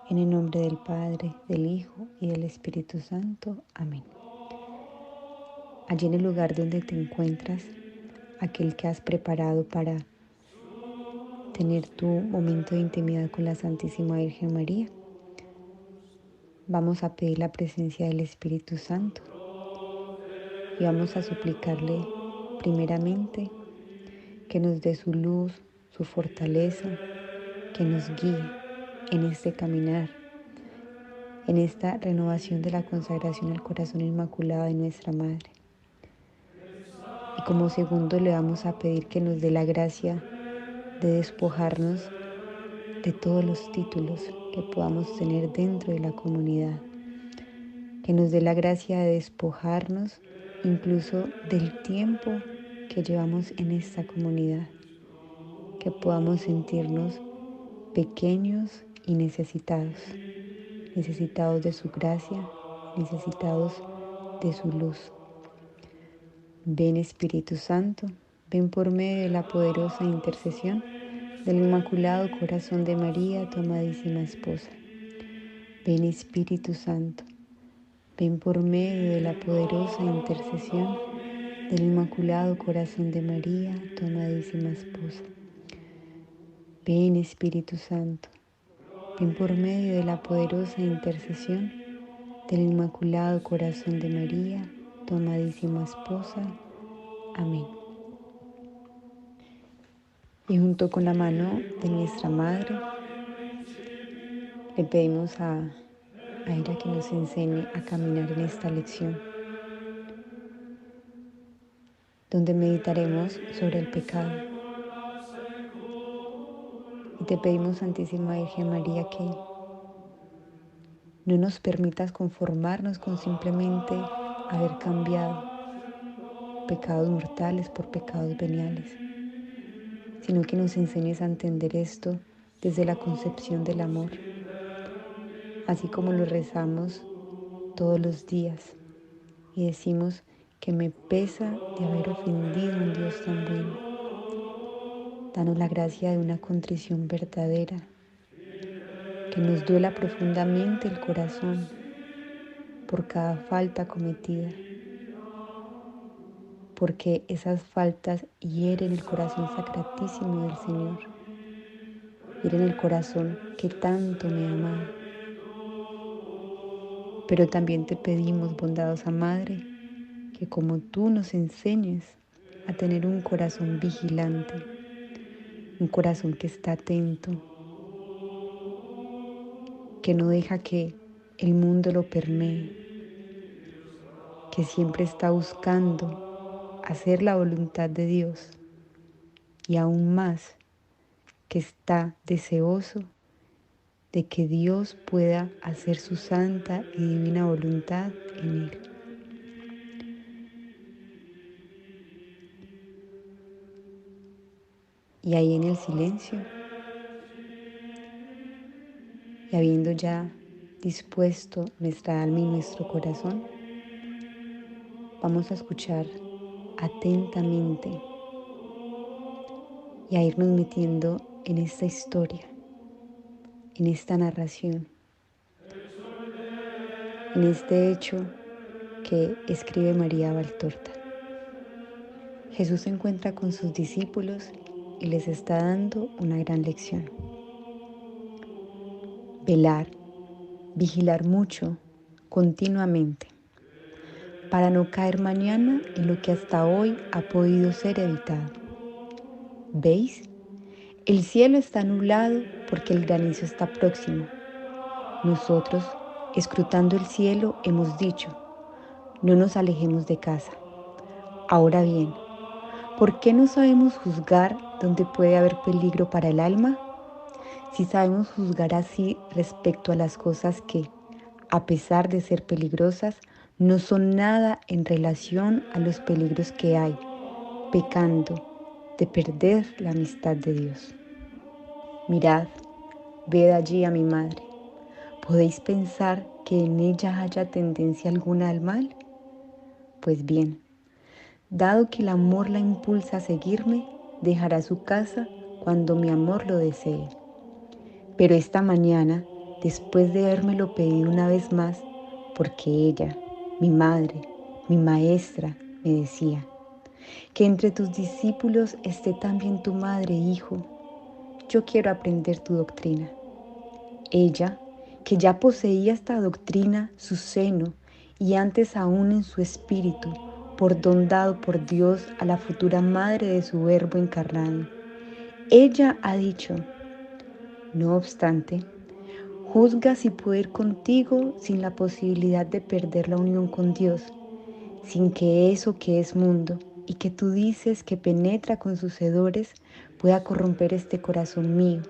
En el nombre del Padre, del Hijo y del Espíritu Santo. Amén. Allí en el lugar donde te encuentras, aquel que has preparado para tener tu momento de intimidad con la Santísima Virgen María, vamos a pedir la presencia del Espíritu Santo y vamos a suplicarle primeramente que nos dé su luz, su fortaleza, que nos guíe en este caminar, en esta renovación de la consagración al corazón inmaculado de nuestra Madre. Y como segundo le vamos a pedir que nos dé la gracia de despojarnos de todos los títulos que podamos tener dentro de la comunidad. Que nos dé la gracia de despojarnos incluso del tiempo que llevamos en esta comunidad. Que podamos sentirnos pequeños y necesitados de su gracia, necesitados de su luz. Ven Espíritu Santo, ven por medio de la poderosa intercesión del Inmaculado Corazón de María, tu amadísima esposa. Ven Espíritu Santo, ven por medio de la poderosa intercesión del Inmaculado Corazón de María, tu amadísima esposa. Ven Espíritu Santo, ven por medio de la poderosa intercesión del Inmaculado Corazón de María, tu amadísima esposa. Amén. Y junto con la mano de nuestra Madre, le pedimos a ella que nos enseñe a caminar en esta lección, donde meditaremos sobre el pecado. Y te pedimos, Santísima Virgen María, que no nos permitas conformarnos con simplemente haber cambiado pecados mortales por pecados veniales, sino que nos enseñes a entender esto desde la concepción del amor, así como lo rezamos todos los días y decimos que me pesa de haber ofendido a un Dios tan bueno. Danos la gracia de una contrición verdadera, que nos duela profundamente el corazón por cada falta cometida, porque esas faltas hieren el corazón sacratísimo del Señor, hieren el corazón que tanto me ha amado. Pero también te pedimos, bondadosa Madre, que como tú nos enseñes a tener un corazón vigilante, un corazón que está atento, que no deja que el mundo lo permee, que siempre está buscando hacer la voluntad de Dios y aún más que está deseoso de que Dios pueda hacer su santa y divina voluntad en él. Y ahí en el silencio, y habiendo ya dispuesto nuestra alma y nuestro corazón, vamos a escuchar atentamente y a irnos metiendo en esta historia, en esta narración, en este hecho que escribe María Valtorta. Jesús se encuentra con sus discípulos y les está dando una gran lección. Velar, vigilar mucho, continuamente, para no caer mañana en lo que hasta hoy ha podido ser evitado. ¿Veis? El cielo está nublado porque el granizo está próximo. Nosotros, escrutando el cielo, hemos dicho, no nos alejemos de casa. Ahora bien, ¿por qué no sabemos juzgar donde puede haber peligro para el alma? Si sabemos juzgar así respecto a las cosas que, a pesar de ser peligrosas, no son nada en relación a los peligros que hay, pecando de perder la amistad de Dios. Mirad, ved allí a mi madre. ¿Podéis pensar que en ella haya tendencia alguna al mal? Pues bien, dado que el amor la impulsa a seguirme, dejará su casa cuando mi amor lo desee. Pero esta mañana, después de habérmelo pedido una vez más, porque ella, mi madre, mi maestra, me decía, que entre tus discípulos esté también tu madre, hijo. Yo quiero aprender tu doctrina. Ella, que ya poseía esta doctrina, su seno, y antes aún en su espíritu, por don dado por Dios a la futura madre de su Verbo encarnado. Ella ha dicho, no obstante, juzga si puedo ir contigo sin la posibilidad de perder la unión con Dios, sin que eso que es mundo y que tú dices que penetra con sus hedores pueda corromper este corazón mío,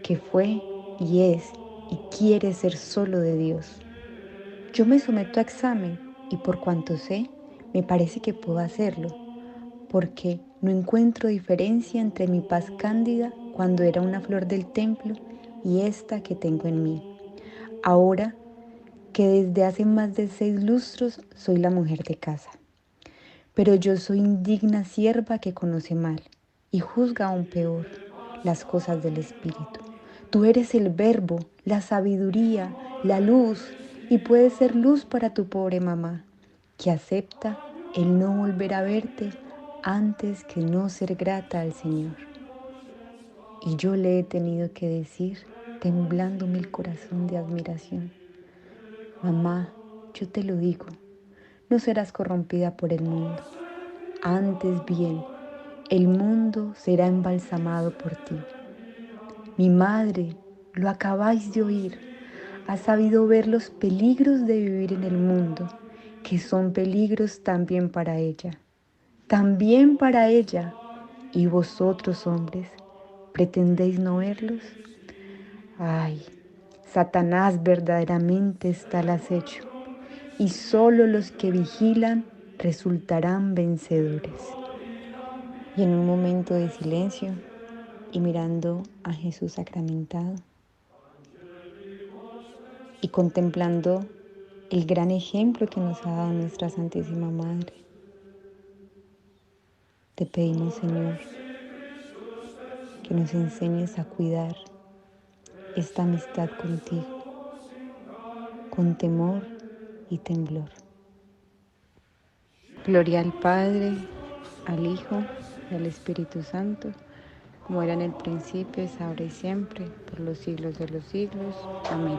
que fue y es y quiere ser solo de Dios. Yo me someto a examen y por cuanto sé, me parece que puedo hacerlo, porque no encuentro diferencia entre mi paz cándida cuando era una flor del templo y esta que tengo en mí. Ahora que desde hace más de 6 lustros soy la mujer de casa. Pero yo soy indigna sierva que conoce mal y juzga aún peor las cosas del Espíritu. Tú eres el verbo, la sabiduría, la luz, y puedes ser luz para tu pobre mamá, que acepta el no volver a verte antes que no ser grata al Señor. Y yo le he tenido que decir, temblándome el corazón de admiración, mamá, yo te lo digo, no serás corrompida por el mundo. Antes bien, el mundo será embalsamado por ti. Mi madre, lo acabáis de oír, ha sabido ver los peligros de vivir en el mundo, que son peligros también para ella. Y vosotros, hombres, ¿pretendéis no verlos? Ay, Satanás verdaderamente está al acecho, y solo los que vigilan resultarán vencedores. Y en un momento de silencio y mirando a Jesús sacramentado y contemplando el gran ejemplo que nos ha dado nuestra Santísima Madre, te pedimos, Señor, que nos enseñes a cuidar esta amistad contigo, con temor y temblor. Gloria al Padre, al Hijo y al Espíritu Santo, como era en el principio, es ahora y siempre, por los siglos de los siglos. Amén.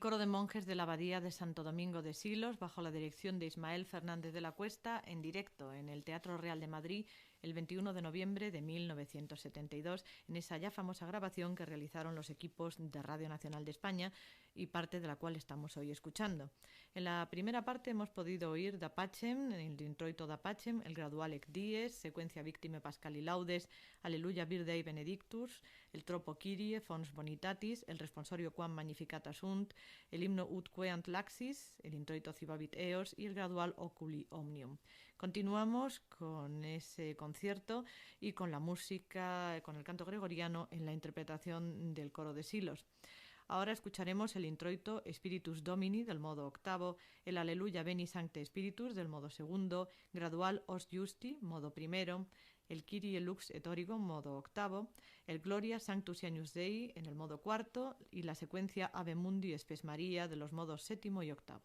coro de monjes de la Abadía de Santo Domingo de Silos, bajo la dirección de Ismael Fernández de la Cuesta, en directo en el Teatro Real de Madrid el 21 de noviembre de 1972, en esa ya famosa grabación que realizaron los equipos de Radio Nacional de España y parte de la cual estamos hoy escuchando. En la primera parte hemos podido oír Da Pacem, el introito Da Pacem, el gradual Ec Dies, secuencia Victime Pascali Laudes, Alleluia Virgei Benedictus, el Tropo Kyrie, Fons Bonitatis, el Responsorio Quam Magnificata Sunt, el himno Ut Queant Laxis, el introito Cibavit Eos y el gradual Oculi Omnium. Continuamos con ese concierto y con la música, con el canto gregoriano en la interpretación del coro de Silos. Ahora escucharemos el introito Spiritus Domini del modo octavo, el Aleluya Veni Sancte Spiritus del modo segundo, gradual Os Justi, modo primero, el Kyrie Lux et Origo, modo octavo, el Gloria Sanctus Agnus Dei en el modo cuarto y la secuencia Ave Mundi Spes Maria de los modos séptimo y octavo.